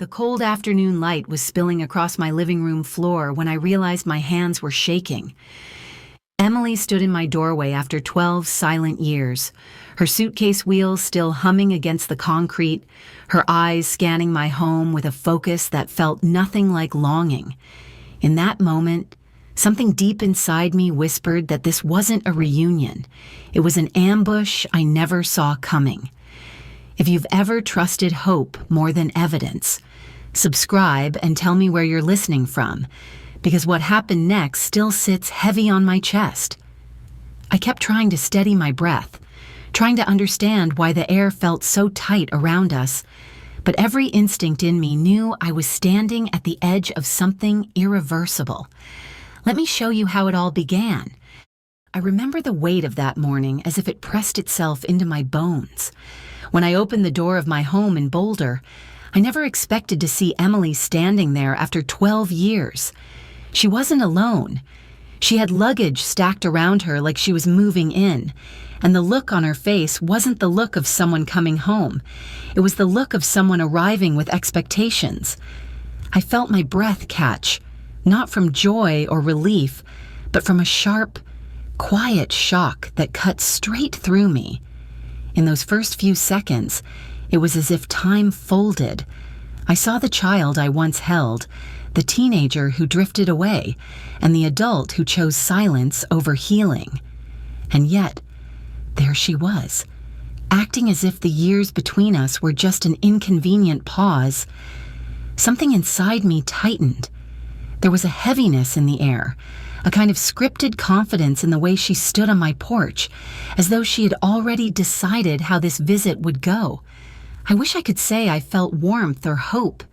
The cold afternoon light was spilling across my living room floor when I realized my hands were shaking. Emily stood in my doorway after 12 silent years, her suitcase wheels still humming against the concrete, her eyes scanning my home with a focus that felt nothing like longing. In that moment, something deep inside me whispered that this wasn't a reunion. It was an ambush I never saw coming. If you've ever trusted hope more than evidence, subscribe and tell me where you're listening from, because what happened next still sits heavy on my chest. I kept trying to steady my breath, trying to understand why the air felt so tight around us, but every instinct in me knew I was standing at the edge of something irreversible. Let me show you how it all began. I remember the weight of that morning as if it pressed itself into my bones. When I opened the door of my home in Boulder, I never expected to see Emily standing there after 12 years. She wasn't alone. She had luggage stacked around her like she was moving in, and the look on her face wasn't the look of someone coming home. It was the look of someone arriving with expectations. I felt my breath catch, not from joy or relief, but from a sharp, quiet shock that cut straight through me. In those first few seconds, it was as if time folded. I saw the child I once held, the teenager who drifted away, and the adult who chose silence over healing. And yet, there she was, acting as if the years between us were just an inconvenient pause. Something inside me tightened. There was a heaviness in the air, a kind of scripted confidence in the way she stood on my porch, as though she had already decided how this visit would go. I wish I could say I felt warmth or hope.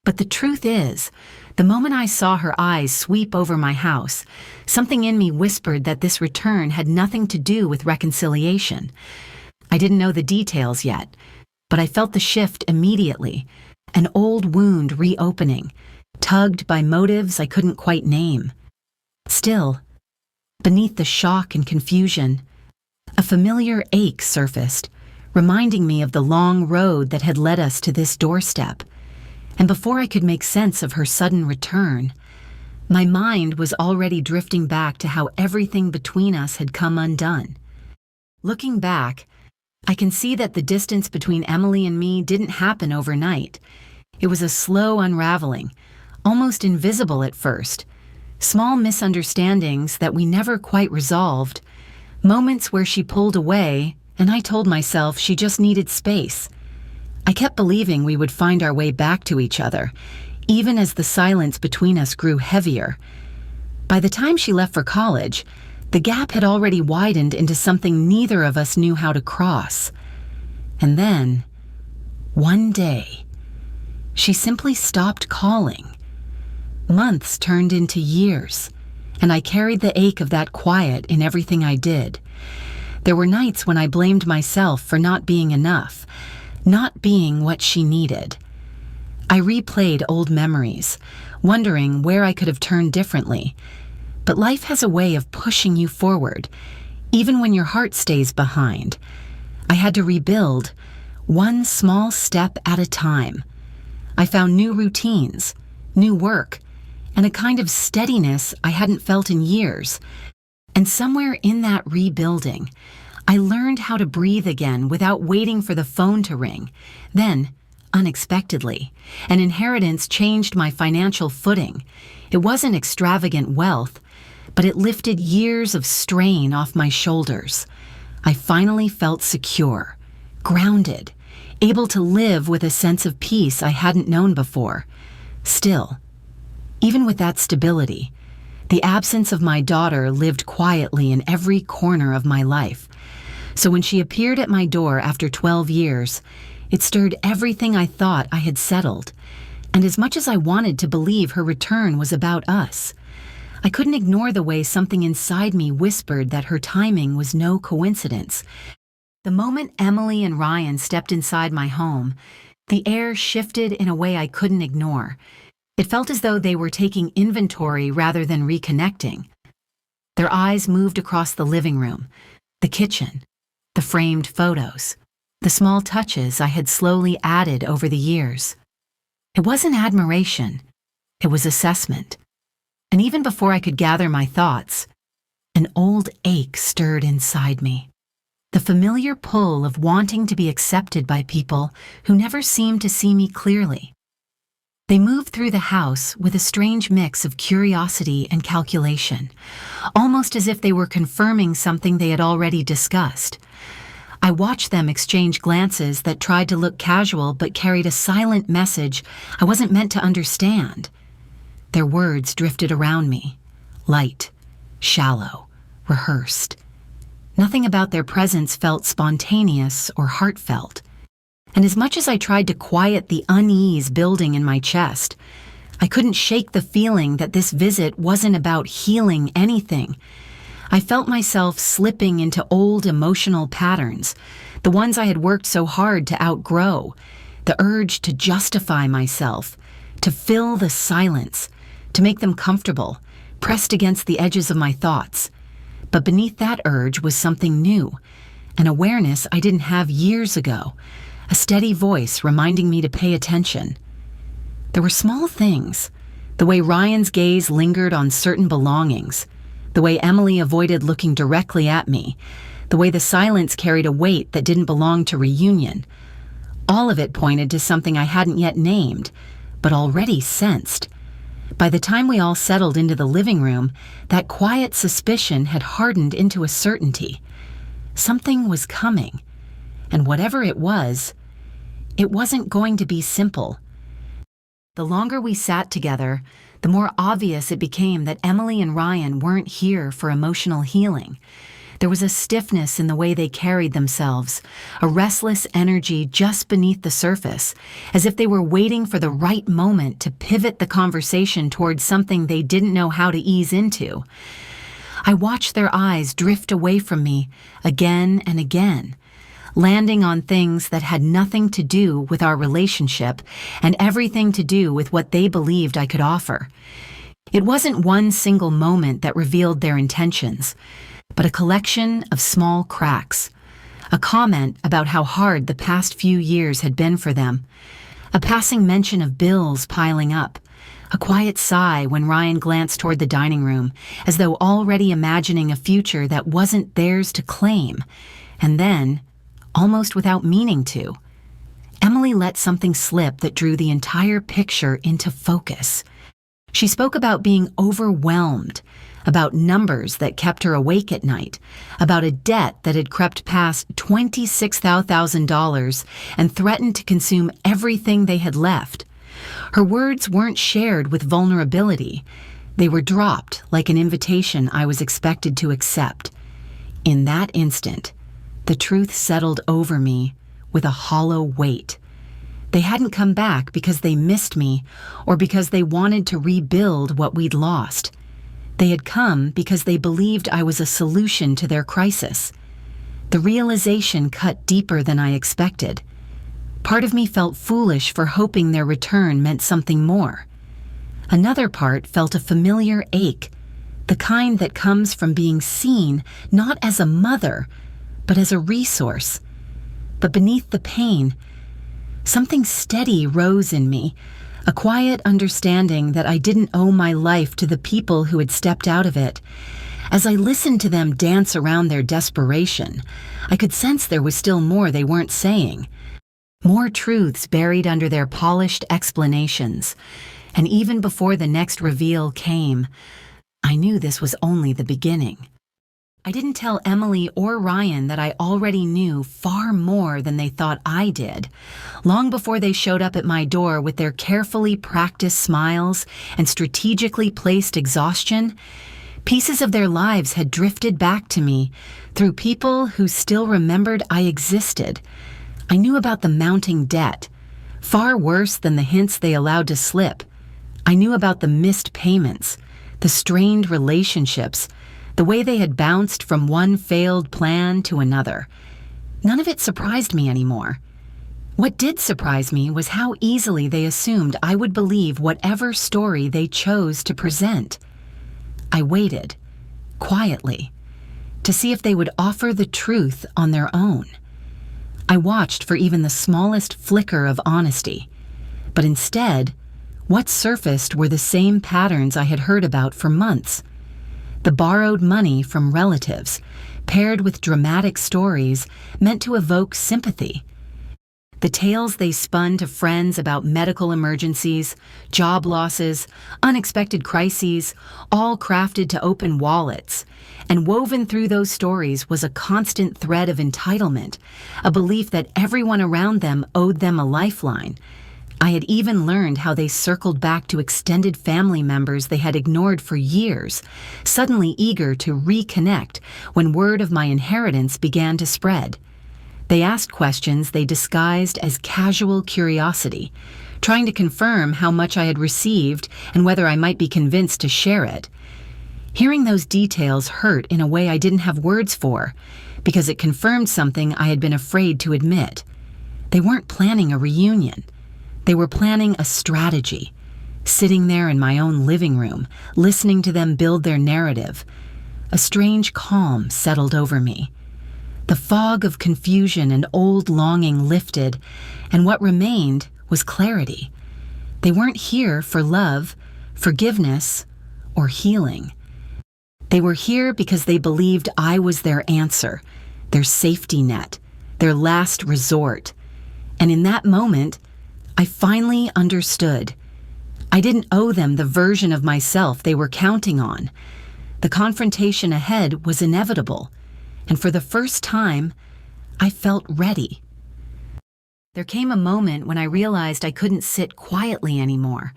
But the truth is, the moment I saw her eyes sweep over my house, something in me whispered that this return had nothing to do with reconciliation. I didn't know the details yet, but I felt the shift immediately, an old wound reopening, tugged by motives I couldn't quite name. Still, beneath the shock and confusion, a familiar ache surfaced, reminding me of the long road that had led us to this doorstep. And before I could make sense of her sudden return, my mind was already drifting back to how everything between us had come undone. Looking back, I can see that the distance between Emily and me didn't happen overnight. It was a slow unraveling, almost invisible at first. Small misunderstandings that we never quite resolved, moments where she pulled away, and I told myself she just needed space. I kept believing we would find our way back to each other, even as the silence between us grew heavier. By the time she left for college, the gap had already widened into something neither of us knew how to cross. And then, one day, she simply stopped calling. Months turned into years, and I carried the ache of that quiet in everything I did. There were nights when I blamed myself for not being enough, not being what she needed. I replayed old memories, wondering where I could have turned differently. But life has a way of pushing you forward, even when your heart stays behind. I had to rebuild, one small step at a time. I found new routines, new work, and a kind of steadiness I hadn't felt in years. And somewhere in that rebuilding, I learned how to breathe again without waiting for the phone to ring. Then, unexpectedly, an inheritance changed my financial footing. It wasn't extravagant wealth, but it lifted years of strain off my shoulders. I finally felt secure, grounded, able to live with a sense of peace I hadn't known before. Still, even with that stability, the absence of my daughter lived quietly in every corner of my life. So when she appeared at my door after 12 years, it stirred everything I thought I had settled. And as much as I wanted to believe her return was about us, I couldn't ignore the way something inside me whispered that her timing was no coincidence. The moment Emily and Ryan stepped inside my home, the air shifted in a way I couldn't ignore. It felt as though they were taking inventory rather than reconnecting. Their eyes moved across the living room, the kitchen, the framed photos, the small touches I had slowly added over the years. It wasn't admiration, it was assessment. And even before I could gather my thoughts, an old ache stirred inside me. The familiar pull of wanting to be accepted by people who never seemed to see me clearly. They moved through the house with a strange mix of curiosity and calculation, almost as if they were confirming something they had already discussed. I watched them exchange glances that tried to look casual but carried a silent message I wasn't meant to understand. Their words drifted around me, light, shallow, rehearsed. Nothing about their presence felt spontaneous or heartfelt. And as much as I tried to quiet the unease building in my chest, I couldn't shake the feeling that this visit wasn't about healing anything. I felt myself slipping into old emotional patterns, the ones I had worked so hard to outgrow, the urge to justify myself, to fill the silence, to make them comfortable, pressed against the edges of my thoughts. But beneath that urge was something new, an awareness I didn't have years ago, a steady voice reminding me to pay attention. There were small things, the way Ryan's gaze lingered on certain belongings, the way Emily avoided looking directly at me, the way the silence carried a weight that didn't belong to reunion. All of it pointed to something I hadn't yet named, but already sensed. By the time we all settled into the living room, that quiet suspicion had hardened into a certainty. Something was coming, and whatever it wasn't going to be simple. The longer we sat together, the more obvious it became that Emily and Ryan weren't here for emotional healing. There was a stiffness in the way they carried themselves, a restless energy just beneath the surface, as if they were waiting for the right moment to pivot the conversation towards something they didn't know how to ease into. I watched their eyes drift away from me again and again, landing on things that had nothing to do with our relationship and everything to do with what they believed I could offer. It wasn't one single moment that revealed their intentions, but a collection of small cracks. A comment about how hard the past few years had been for them. A passing mention of bills piling up. A quiet sigh when Ryan glanced toward the dining room, as though already imagining a future that wasn't theirs to claim. And then, almost without meaning to, Emily let something slip that drew the entire picture into focus. She spoke about being overwhelmed, about numbers that kept her awake at night, about a debt that had crept past $26,000 and threatened to consume everything they had left. Her words weren't shared with vulnerability. They were dropped like an invitation I was expected to accept. In that instant, the truth settled over me with a hollow weight. They hadn't come back because they missed me or because they wanted to rebuild what we'd lost. They had come because they believed I was a solution to their crisis. The realization cut deeper than I expected. Part of me felt foolish for hoping their return meant something more. Another part felt a familiar ache, the kind that comes from being seen not as a mother, but as a resource. But beneath the pain, something steady rose in me, a quiet understanding that I didn't owe my life to the people who had stepped out of it. As I listened to them dance around their desperation, I could sense there was still more they weren't saying. More truths buried under their polished explanations. And even before the next reveal came, I knew this was only the beginning. I didn't tell Emily or Ryan that I already knew far more than they thought I did. Long before they showed up at my door with their carefully practiced smiles and strategically placed exhaustion, pieces of their lives had drifted back to me through people who still remembered I existed. I knew about the mounting debt, far worse than the hints they allowed to slip. I knew about the missed payments, the strained relationships, the way they had bounced from one failed plan to another. None of it surprised me anymore. What did surprise me was how easily they assumed I would believe whatever story they chose to present. I waited, quietly, to see if they would offer the truth on their own. I watched for even the smallest flicker of honesty. But instead, what surfaced were the same patterns I had heard about for months. The borrowed money from relatives, paired with dramatic stories meant to evoke sympathy. The tales they spun to friends about medical emergencies, job losses, unexpected crises, all crafted to open wallets. And woven through those stories was a constant thread of entitlement, a belief that everyone around them owed them a lifeline. I had even learned how they circled back to extended family members they had ignored for years, suddenly eager to reconnect when word of my inheritance began to spread. They asked questions they disguised as casual curiosity, trying to confirm how much I had received and whether I might be convinced to share it. Hearing those details hurt in a way I didn't have words for, because it confirmed something I had been afraid to admit. They weren't planning a reunion. They were planning a strategy. Sitting there in my own living room, listening to them build their narrative, a strange calm settled over me. The fog of confusion and old longing lifted, and what remained was clarity. They weren't here for love, forgiveness, or healing. They were here because they believed I was their answer, their safety net, their last resort. And in that moment, I finally understood. I didn't owe them the version of myself they were counting on. The confrontation ahead was inevitable. And for the first time, I felt ready. There came a moment when I realized I couldn't sit quietly anymore.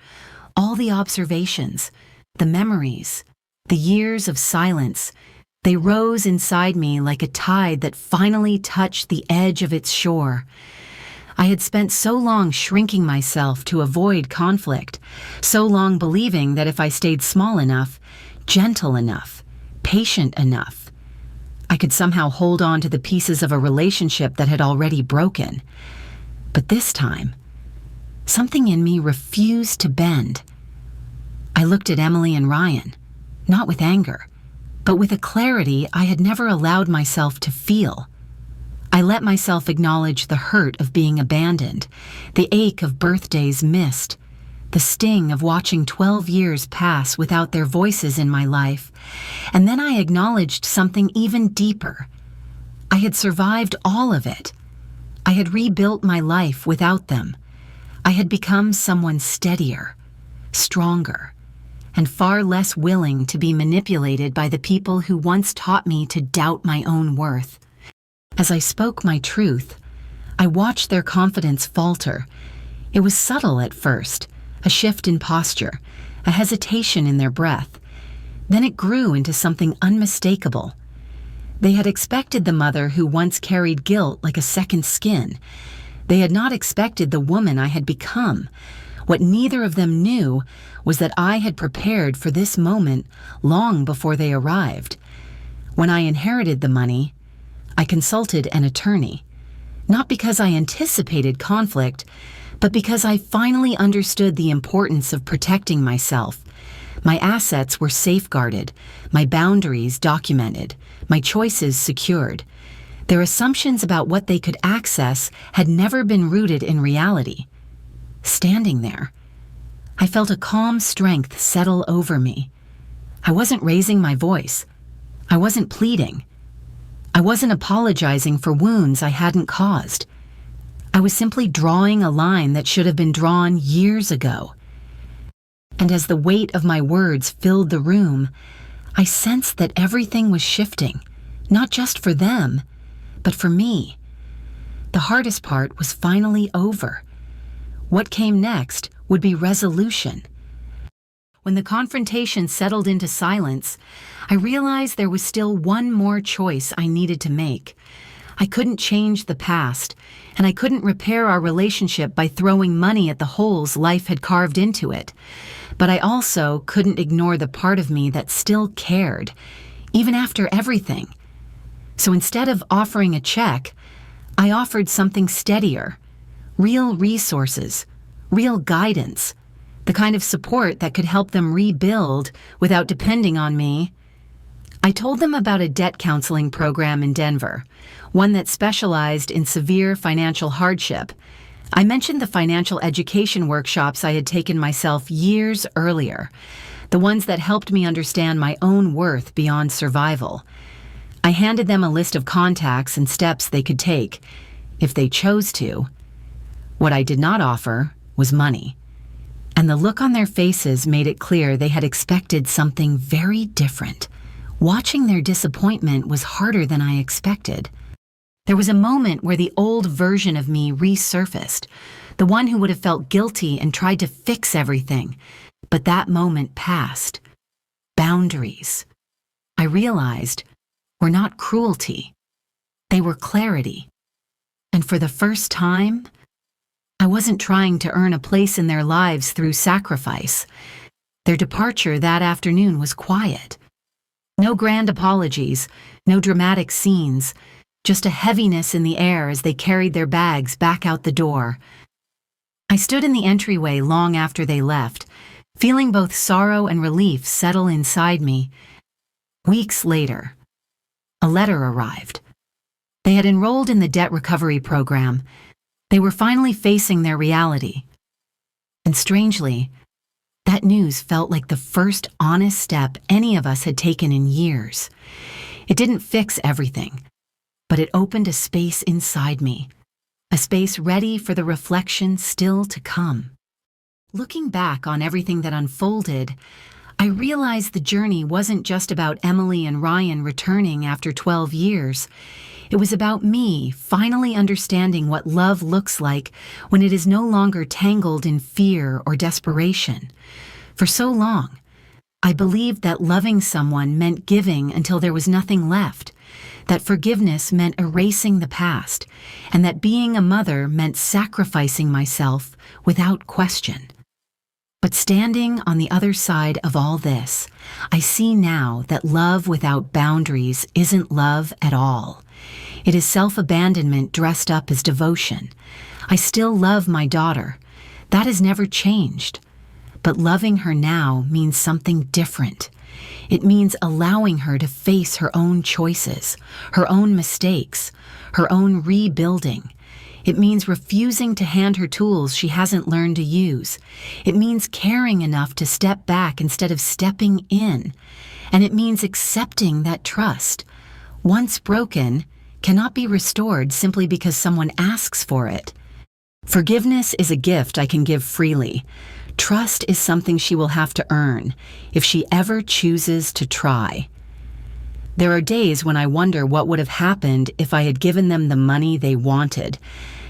All the observations, the memories, the years of silence, they rose inside me like a tide that finally touched the edge of its shore. I had spent so long shrinking myself to avoid conflict, so long believing that if I stayed small enough, gentle enough, patient enough, I could somehow hold on to the pieces of a relationship that had already broken. But this time, something in me refused to bend. I looked at Emily and Ryan, not with anger, but with a clarity I had never allowed myself to feel. I let myself acknowledge the hurt of being abandoned, the ache of birthdays missed, the sting of watching 12 years pass without their voices in my life. And then I acknowledged something even deeper. I had survived all of it. I had rebuilt my life without them. I had become someone steadier, stronger, and far less willing to be manipulated by the people who once taught me to doubt my own worth. As I spoke my truth, I watched their confidence falter. It was subtle at first, a shift in posture, a hesitation in their breath. Then it grew into something unmistakable. They had expected the mother who once carried guilt like a second skin. They had not expected the woman I had become. What neither of them knew was that I had prepared for this moment long before they arrived. When I inherited the money, I consulted an attorney, not because I anticipated conflict, but because I finally understood the importance of protecting myself. My assets were safeguarded, my boundaries documented, my choices secured. Their assumptions about what they could access had never been rooted in reality. Standing there, I felt a calm strength settle over me. I wasn't raising my voice. I wasn't pleading. I wasn't apologizing for wounds I hadn't caused. I was simply drawing a line that should have been drawn years ago. And as the weight of my words filled the room, I sensed that everything was shifting, not just for them, but for me. The hardest part was finally over. What came next would be resolution. When the confrontation settled into silence, I realized there was still one more choice I needed to make. I couldn't change the past, and I couldn't repair our relationship by throwing money at the holes life had carved into it. But I also couldn't ignore the part of me that still cared, even after everything. So instead of offering a check, I offered something steadier, real resources, real guidance, the kind of support that could help them rebuild without depending on me. I told them about a debt counseling program in Denver, one that specialized in severe financial hardship. I mentioned the financial education workshops I had taken myself years earlier, the ones that helped me understand my own worth beyond survival. I handed them a list of contacts and steps they could take, if they chose to. What I did not offer was money, and the look on their faces made it clear they had expected something very different. Watching their disappointment was harder than I expected. There was a moment where the old version of me resurfaced, the one who would have felt guilty and tried to fix everything. But that moment passed. Boundaries, I realized, were not cruelty. They were clarity. And for the first time, I wasn't trying to earn a place in their lives through sacrifice. Their departure that afternoon was quiet. No grand apologies, no dramatic scenes, just a heaviness in the air as they carried their bags back out the door. I stood in the entryway long after they left, feeling both sorrow and relief settle inside me. Weeks later, a letter arrived. They had enrolled in the debt recovery program. They were finally facing their reality. And strangely, that news felt like the first honest step any of us had taken in years. It didn't fix everything, but it opened a space inside me, a space ready for the reflection still to come. Looking back on everything that unfolded, I realized the journey wasn't just about Emily and Ryan returning after 12 years. It was about me finally understanding what love looks like when it is no longer tangled in fear or desperation. For so long, I believed that loving someone meant giving until there was nothing left, that forgiveness meant erasing the past, and that being a mother meant sacrificing myself without question. But standing on the other side of all this, I see now that love without boundaries isn't love at all. It is self-abandonment dressed up as devotion. I still love my daughter. That has never changed. But loving her now means something different. It means allowing her to face her own choices, her own mistakes, her own rebuilding. It means refusing to hand her tools she hasn't learned to use. It means caring enough to step back instead of stepping in. And it means accepting that trust, once broken, cannot be restored simply because someone asks for it. Forgiveness is a gift I can give freely. Trust is something she will have to earn, if she ever chooses to try. There are days when I wonder what would have happened if I had given them the money they wanted.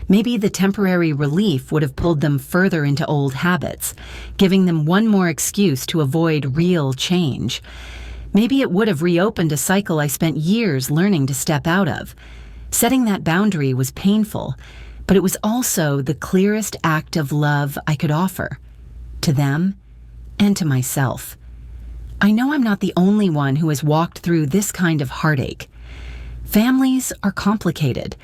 Maybe the temporary relief would have pulled them further into old habits, giving them one more excuse to avoid real change. Maybe it would have reopened a cycle I spent years learning to step out of. Setting that boundary was painful, but it was also the clearest act of love I could offer, to them and to myself. I know I'm not the only one who has walked through this kind of heartache. Families are complicated,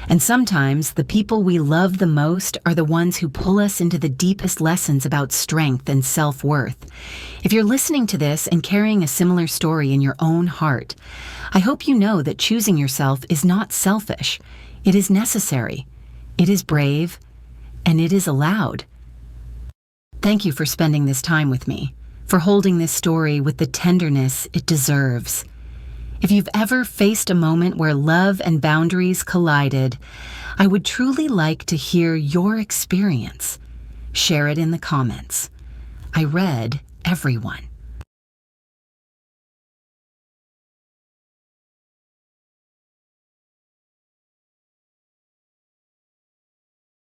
and sometimes the people we love the most are the ones who pull us into the deepest lessons about strength and self-worth. If you're listening to this and carrying a similar story in your own heart, I hope you know that choosing yourself is not selfish. It is necessary, it is brave, and it is allowed. Thank you for spending this time with me, for holding this story with the tenderness it deserves. If you've ever faced a moment where love and boundaries collided, I would truly like to hear your experience. Share it in the comments. I read everyone.